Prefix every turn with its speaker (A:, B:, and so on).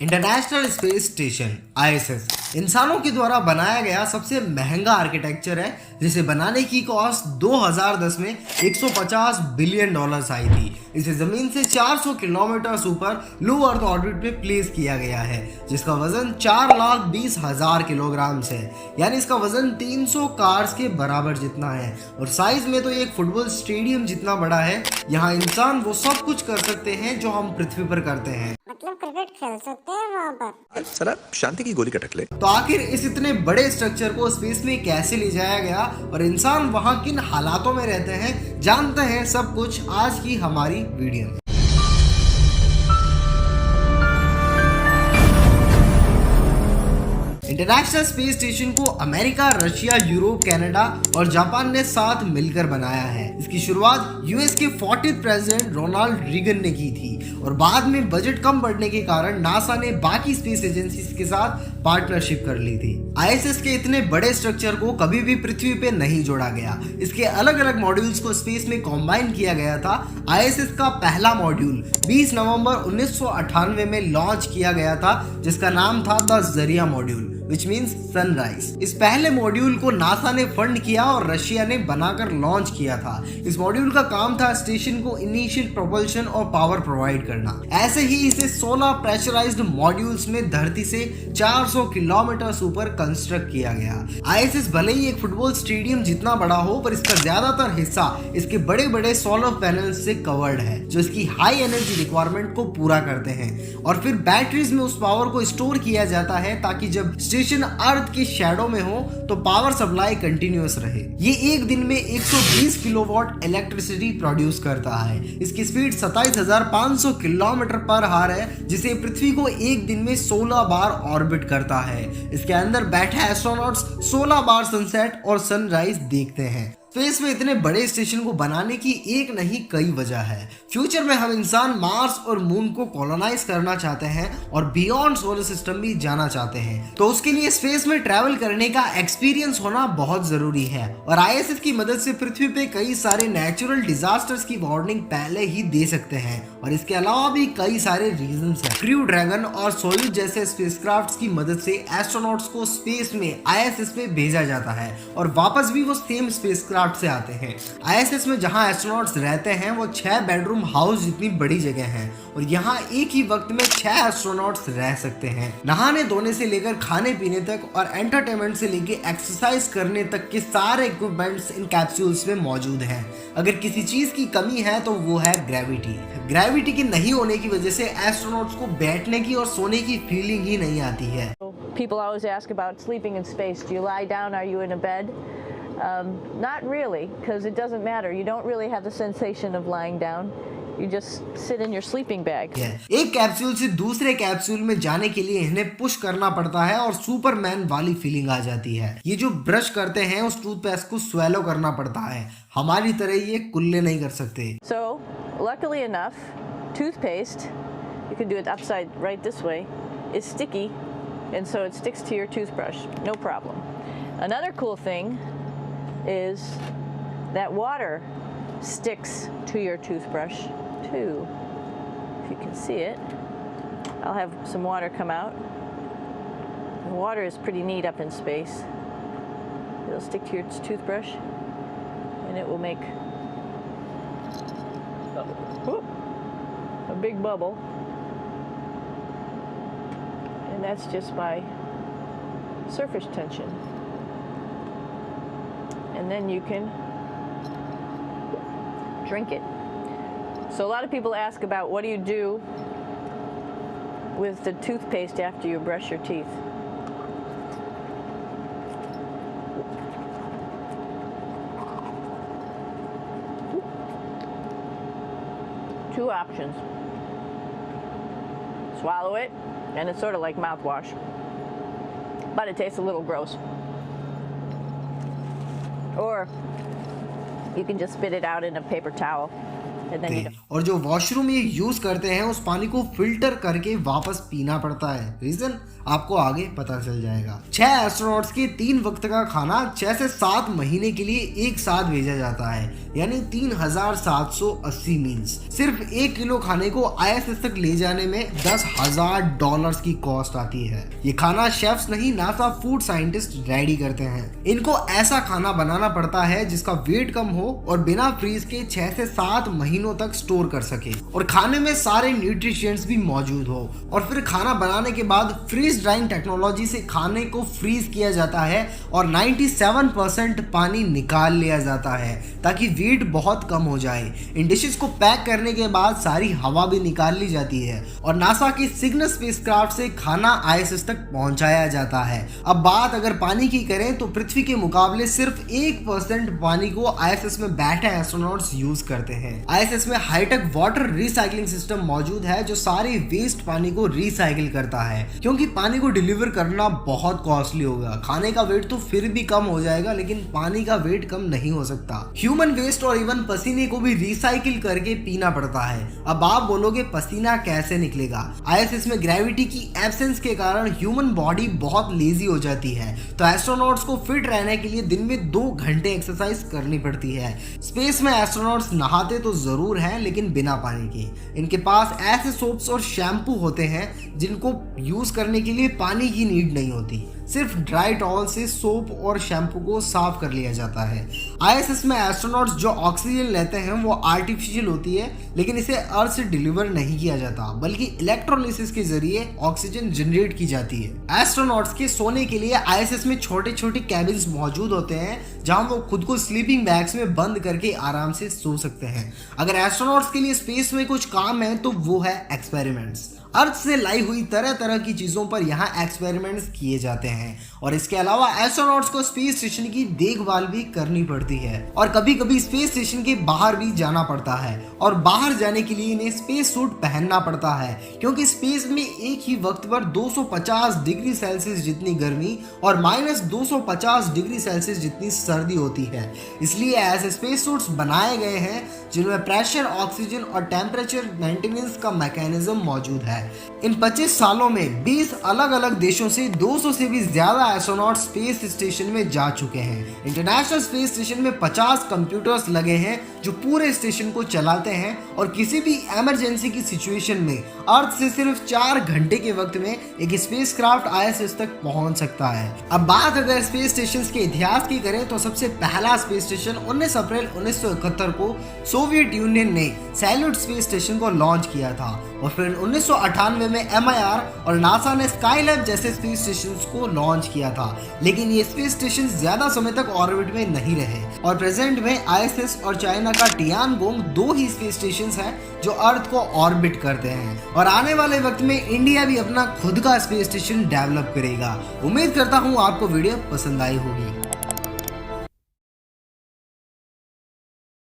A: International space station ISS इंसानों के द्वारा बनाया गया सबसे महंगा आर्किटेक्चर है, जिसे बनाने की कॉस्ट 2010 में 150 बिलियन डॉलर्स आई थी। इसे जमीन से 400 किलोमीटर ऊपर लो अर्थ ऑर्बिट में प्लेस किया गया है, जिसका वजन 4,20,000 किलोग्राम है। यानी इसका वजन 300 कार्स के बराबर जितना है और साइज में तो ये एक फुटबॉल स्टेडियम जितना बड़ा है। यहाँ इंसान वो सब कुछ कर सकते हैं जो हम पृथ्वी पर करते हैं,
B: मतलब क्रिकेट खेल सकते हैं वहाँ पर।
C: साला शांति की गोली का टकले।
A: तो आखिर इस इतने बड़े स्ट्रक्चर को स्पेस में कैसे ले जाया गया और इंसान वहां किन हालातों में रहते हैं, जानते हैं सब कुछ आज की हमारी वीडियो में। इंटरनेशनल स्पेस स्टेशन को अमेरिका, रशिया, यूरोप, कनाडा और जापान ने साथ मिलकर बनाया है। इसकी शुरुआत यूएस के 40th प्रेसिडेंट रोनाल्ड रीगन ने की थी और बाद में बजट कम पड़ने के कारण नासा ने बाकी स्पेस एजेंसीज के साथ पार्टनरशिप कर ली थी। ISS के इतने बड़े स्ट्रक्चर को कभी भी पृथ्वी पे नहीं जोड़ा गया। इसके अलग अलग मॉड्यूल्स को स्पेस में कॉम्बाइन किया गया था। ISS का पहला मॉड्यूल 20 नवंबर 1998 में लॉन्च किया गया था, जिसका नाम था द जरिया मॉड्यूल, विच मीन्स सनराइज। इस पहले मॉड्यूल को नासा ने फंड किया और रशिया ने बनाकर लॉन्च किया था। इस मॉड्यूल का काम था स्टेशन को इनिशियल प्रोपल्शन और पावर प्रोवाइड करना। ऐसे ही इसे 16 प्रेशराइज्ड मॉड्यूल्स में धरती से 400 किलोमीटर ऊपर कंस्ट्रक्ट किया गया। ISS भले ही एक फुटबॉल स्टेडियम जितना बड़ा हो, पर इसका ज्यादातर हिस्सा इसके बड़े बड़े सोलर पैनल्स से कवर्ड है, जो इसकी हाई एनर्जी रिक्वायरमेंट को पूरा करते हैं और फिर बैटरीज में उस पावर को स्टोर किया जाता है, ताकि जब स्टेशन अर्थ के शैडो में हो तो पावर सप्लाई कंटिन्यूअस रहे। ये एक दिन में 120 किलोवाट इलेक्ट्रिसिटी प्रोड्यूस करता है। इसकी स्पीड 27,500 किलोमीटर पर आवर है, जिसे पृथ्वी को एक दिन में 16 बार ऑर्बिट करता है। इसके अंदर बैठे एस्ट्रोनॉट्स 16 बार सनसेट और सनराइज देखते हैं। स्पेस में इतने बड़े स्टेशन को बनाने की एक नहीं कई वजह है। फ्यूचर में हम इंसान मार्स और मून को कॉलोनाइज करना चाहते हैं और बियॉन्ड सोलर सिस्टम भी जाना चाहते हैं, तो उसके लिए स्पेस में ट्रैवल करने का एक्सपीरियंस होना बहुत जरूरी है। और ISS की मदद से पृथ्वी पे कई सारे नेचुरल डिजास्टर्स की वार्निंग पहले ही दे सकते हैं। और इसके अलावा भी कई सारे रीजंस हैं। क्रू ड्रैगन और सोयूज जैसे स्पेसक्राफ्ट्स की मदद से एस्ट्रोनॉट्स को स्पेस में ISS पे भेजा जाता है और वापस भी वो सेम स्पेसक्राफ्ट से आते हैं। ISS में जहां एस्ट्रोनॉट्स रहते हैं वो 6 बेडरूम हाउस जितनी बड़ी जगह है और यहाँ एक ही वक्त में 6 एस्ट्रोनॉट्स रह सकते हैं। नहाने धोने से लेकर खाने पीने तक और एंटरटेनमेंट से लेकर एक्सरसाइज करने तक के सारे इक्विपमेंट्स इन कैप्सूल्स में मौजूद हैं। अगर किसी चीज की कमी है तो वो है ग्रेविटी। ग्रेविटी के नहीं होने की वजह से एस्ट्रोनॉट्स को बैठने की और सोने की फीलिंग ही नहीं आती है।
D: People always ask about sleeping in space. Do you lie down? Are you in a bed? Not really, because it doesn't matter. You don't really have the sensation of lying down. You just sit in your sleeping bag.
A: एक capsule से दूसरे capsule में जाने के लिए इन्हें push करना पड़ता है और सुपरमैन वाली फीलिंग आ जाती है। ये जो ब्रश करते हैं उस टूथपेस्ट को स्वेलो करना पड़ता है। हमारी तरह ये कुल्ले नहीं कर सकते।
D: So, luckily enough, toothpaste, you can do it upside right this way, is sticky, and so it sticks to your toothbrush. No problem. Another cool thing is that water sticks to your toothbrush too. If you can see it, I'll have some water come out. The water is pretty neat up in space. It'll stick to your toothbrush and it will make a big bubble, and that's just by surface tension. And then you can drink it. So a lot of people ask about what do you do with the toothpaste after you brush your teeth. Two options. Swallow it, and it's sort of like mouthwash, but it tastes a little gross. Or you can just spit it out in a paper towel. and then you don't.
A: और जो washroom ये use करते हैं उस पानी को filter करके वापस पीना पड़ता है। रीजन आपको आगे पता चल जाएगा। 6 एस्ट्रोनॉट्स के 3 वक्त का खाना 6 से 7 महीने के लिए एक साथ भेजा जाता है, यानी 3780 मील्स। सिर्फ 1 किलो खाने को ISS तक ले जाने में $10,000 की कॉस्ट आती है। ये खाना शेफ्स नहीं, नासा फूड साइंटिस्ट रेडी करते हैं। इनको ऐसा खाना बनाना पड़ता है जिसका वेट कम हो और बिना फ्रीज के 6 से 7 महीनों तक स्टोर कर सके और खाने में सारे न्यूट्रिशंस भी मौजूद हो। और फिर खाना बनाने के बाद फ्रीज ड्राइंग टेक्नोलॉजी से खाने को फ्रीज किया जाता है और 97% पानी निकाल लिया जाता है ताकि वेट बहुत कम हो जाए। इन डिशेस को पैक करने के बाद सारी हवा भी निकाल ली जाती है और नासा की सिग्नस स्पेसक्राफ्ट से खाना ISS तक पहुंचाया जाता है। अब बात अगर पानी की करें तो पृथ्वी के मुकाबले सिर्फ 1% पानी को ISS में बैठे एस्ट्रोनॉट्स यूज करते हैं। ISS में हाईटेक वाटर रिसाइकलिंग सिस्टम मौजूद है जो सारे वेस्ट पानी को रिसाइकिल करता है, क्योंकि पानी को डिलीवर करना बहुत कॉस्टली होगा। खाने का वेट तो फिर भी कम हो जाएगा लेकिन पानी का वेट कम नहीं हो सकता। ह्यूमन वेस्ट और इवन पसीने को भी रिसाइकिल करके पीना पड़ता है। अब आप बोलोगे पसीना कैसे निकलेगा? ISS में ग्रेविटी की एब्सेंस के कारण ह्यूमन बॉडी बहुत लेजी हो जाती है, तो एस्ट्रोनॉट्स को फिट रहने के लिए दिन में 2 घंटे एक्सरसाइज करनी पड़ती है। स्पेस में एस्ट्रोनॉट्स नहाते तो जरूर हैं लेकिन बिना पानी के। इनके पास ऐसे सोप्स और शैम्पू होते हैं जिनको यूज करने के लिए पानी की नीड नहीं होती। सिर्फ ड्राई टॉवल से सोप और शैम्पू को साफ कर लिया जाता है। ISS में एस्ट्रोनॉट्स जो ऑक्सीजन लेते हैं वो आर्टिफिशियल होती है, लेकिन इसे अर्थ से डिलीवर नहीं किया जाता बल्कि इलेक्ट्रोलिसिस के जरिए ऑक्सीजन जनरेट की जाती है। एस्ट्रोनॉट्स के सोने के लिए ISS में छोटे छोटे कैबिन्स मौजूद होते हैं जहां वो खुद को स्लीपिंग बैग्स में बंद करके आराम से सो सकते हैं। अगर एस्ट्रोनॉट्स के लिए स्पेस में कुछ काम है तो वो है एक्सपेरिमेंट्स। अर्थ से लाई हुई तरह तरह की चीजों पर यहाँ एक्सपेरिमेंट्स किए जाते हैं और इसके अलावा एस्ट्रोनॉट्स को स्पेस स्टेशन की देखभाल भी करनी पड़ती है और कभी कभी स्पेस स्टेशन के बाहर भी जाना पड़ता है और बाहर जाने के लिए इन्हें स्पेस सूट पहनना पड़ता है, क्योंकि स्पेस में एक ही वक्त पर 250 डिग्री सेल्सियस जितनी गर्मी और -250 डिग्री सेल्सियस जितनी सर्दी होती है। इसलिए ऐसे स्पेस सूट्स बनाए गए हैं जिनमें प्रेशर, ऑक्सीजन और टेम्परेचर मेंटेनेंस का मैकेनिज्म मौजूद है। इन 25 सालों में 20 अलग अलग देशों से 200 से भी ज्यादा एस्ट्रोनॉट स्पेस स्टेशन में जा चुके हैं। इंटरनेशनल स्पेस स्टेशन में 50 कंप्यूटर्स लगे हैं जो पूरे स्टेशन को चलाते हैं और किसी भी इमरजेंसी की सिचुएशन में अर्थ से सिर्फ 4 घंटे के वक्त में एक स्पेसक्राफ्ट ISS तक पहुंच सकता है। अब बात अगर स्पेस स्टेशन के इतिहास की करें तो सबसे पहला स्पेस स्टेशन 19 अप्रैल 1971 को सोवियत यूनियन ने सैल्यूट स्पेस स्टेशन को लॉन्च किया था और फिर 1998 में MIR और नासा ने स्काईलैब जैसे स्पेस स्टेशन को लॉन्च किया था, लेकिन ये स्पेस स्टेशन ज्यादा समय तक ऑर्बिट में नहीं रहे और प्रेजेंट में ISS और चाइना का टियानगोंग 2 ही स्पेस स्टेशन हैं जो अर्थ को ऑर्बिट करते हैं और आने वाले वक्त में इंडिया भी अपना खुद का स्पेस स्टेशन डेवलप करेगा। उम्मीद करता हूँ आपको वीडियो पसंद आई होगी।